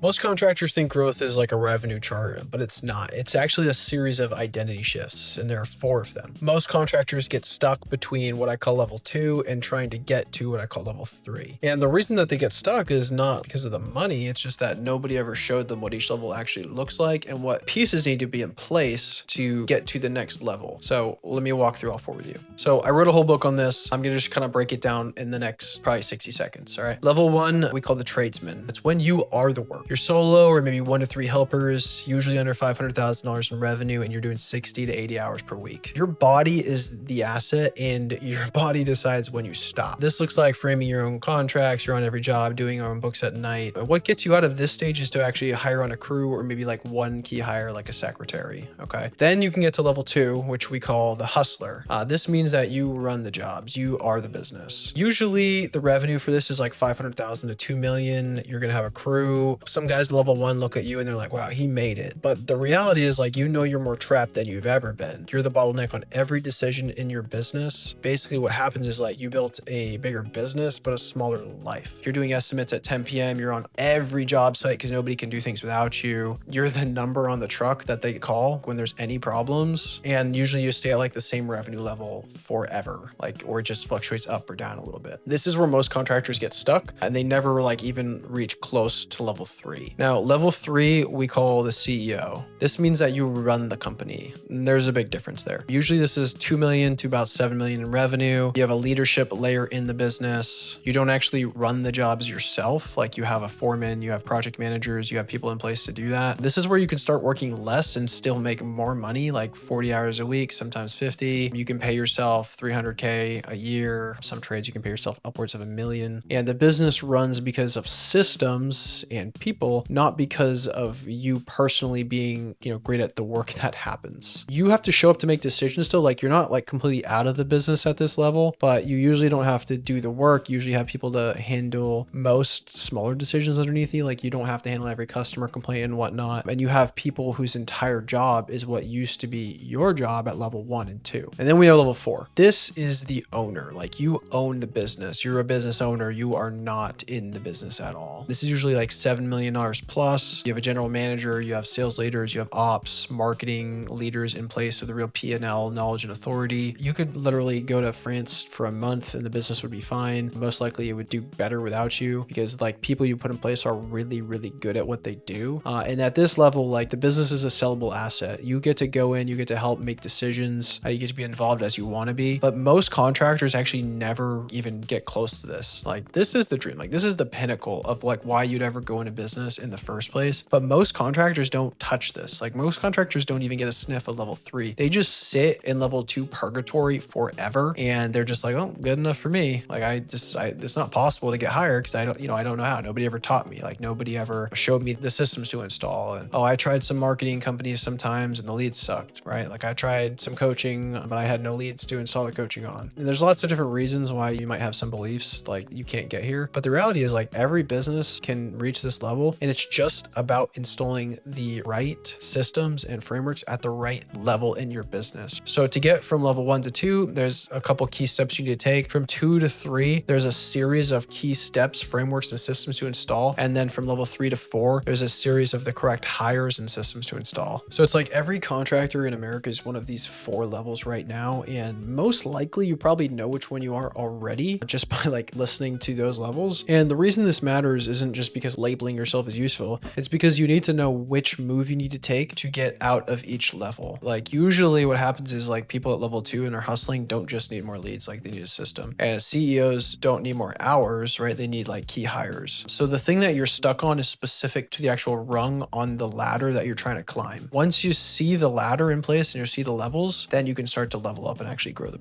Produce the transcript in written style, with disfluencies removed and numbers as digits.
Most contractors think growth is like a revenue chart, but it's not. It's actually a series of identity shifts, and there are 4 of them. Most contractors get stuck between what I call level 2 and trying to get to what I call level 3. And the reason that they get stuck is not because of the money, it's just that nobody ever showed them what each level actually looks like and what pieces need to be in place to get to the next level. So let me walk through all 4 with you. So I wrote a whole book on this. I'm gonna just kind of break it down in the next probably 60 seconds. All right. Level 1, we call the tradesman. It's when you are the work. You're solo or maybe 1 to 3 helpers, usually under $500,000 in revenue, and you're doing 60 to 80 hours per week. Your body is the asset and your body decides when you stop. This looks like framing your own contracts. You're on every job, doing your own books at night. But what gets you out of this stage is to actually hire on a crew or maybe like one key hire, like a secretary. Okay. Then you can get to level 2, which we call the hustler. This means that you run the jobs. You are the business. Usually the revenue for this is like 500,000 to 2 million. You're going to have a crew. Some guys level 1 look at you and they're like, wow, he made it. But the reality is like, you know, you're more trapped than you've ever been. You're the bottleneck on every decision in your business. Basically what happens is like you built a bigger business, but a smaller life. You're doing estimates at 10 p.m. You're on every job site because nobody can do things without you. You're the number on the truck that they call when there's any problems. And usually you stay at like the same revenue level forever, like, or it just fluctuates up or down a little bit. This is where most contractors get stuck and they never like even reach close to level 3. Now, level 3, we call the CEO. This means that you run the company. And there's a big difference there. Usually this is 2 million to about 7 million in revenue. You have a leadership layer in the business. You don't actually run the jobs yourself. Like you have a foreman, you have project managers, you have people in place to do that. This is where you can start working less and still make more money, like 40 hours a week, sometimes 50. You can pay yourself 300K a year. Some trades you can pay yourself upwards of $1 million. And the business runs because of systems and people, not because of you personally being, great at the work that happens. You have to show up to make decisions still. Like you're not like completely out of the business at this level, but you usually don't have to do the work. You usually have people to handle most smaller decisions underneath you. Like you don't have to handle every customer complaint and whatnot. And you have people whose entire job is what used to be your job at level 1 and 2. And then we have level 4. This is the owner. Like you own the business. You're a business owner. You are not in the business at all. This is usually like $7 million plus. You have a general manager, you have sales leaders, you have ops, marketing leaders in place with a real P&L knowledge and authority. You could literally go to France for a month and the business would be fine. Most likely it would do better without you because like people you put in place are really, really good at what they do. And at this level, like the business is a sellable asset. You get to go in, you get to help make decisions. You get to be involved as you want to be. But most contractors actually never even get close to this. Like this is the dream. Like this is the pinnacle of like why you'd ever go into business in the first place. But most contractors don't touch this. Like most contractors don't even get a sniff of level 3. They just sit in level 2 purgatory forever. And they're just like, oh, good enough for me. Like it's not possible to get hired because I don't know how. Nobody ever taught me. Like nobody ever showed me the systems to install. And I tried some marketing companies sometimes and the leads sucked, right? Like I tried some coaching, but I had no leads to install the coaching on. And there's lots of different reasons why you might have some beliefs like you can't get here. But the reality is like every business can reach this level and it's just about installing the right systems and frameworks at the right level in your business. So to get from level 1 to 2, there's a couple key steps you need to take. From 2 to 3, there's a series of key steps, frameworks, and systems to install. And then from level 3 to 4, there's a series of the correct hires and systems to install. So it's like every contractor in America is one of these 4 levels right now. And most likely you probably know which one you are already just by like listening to those levels. And the reason this matters isn't just because labeling yourself is useful. It's because you need to know which move you need to take to get out of each level. Like usually what happens is like people at level 2 and are hustling don't just need more leads, like they need a system. And CEOs don't need more hours, right? They need like key hires. So the thing that you're stuck on is specific to the actual rung on the ladder that you're trying to climb. Once you see the ladder in place and you see the levels, then you can start to level up and actually grow the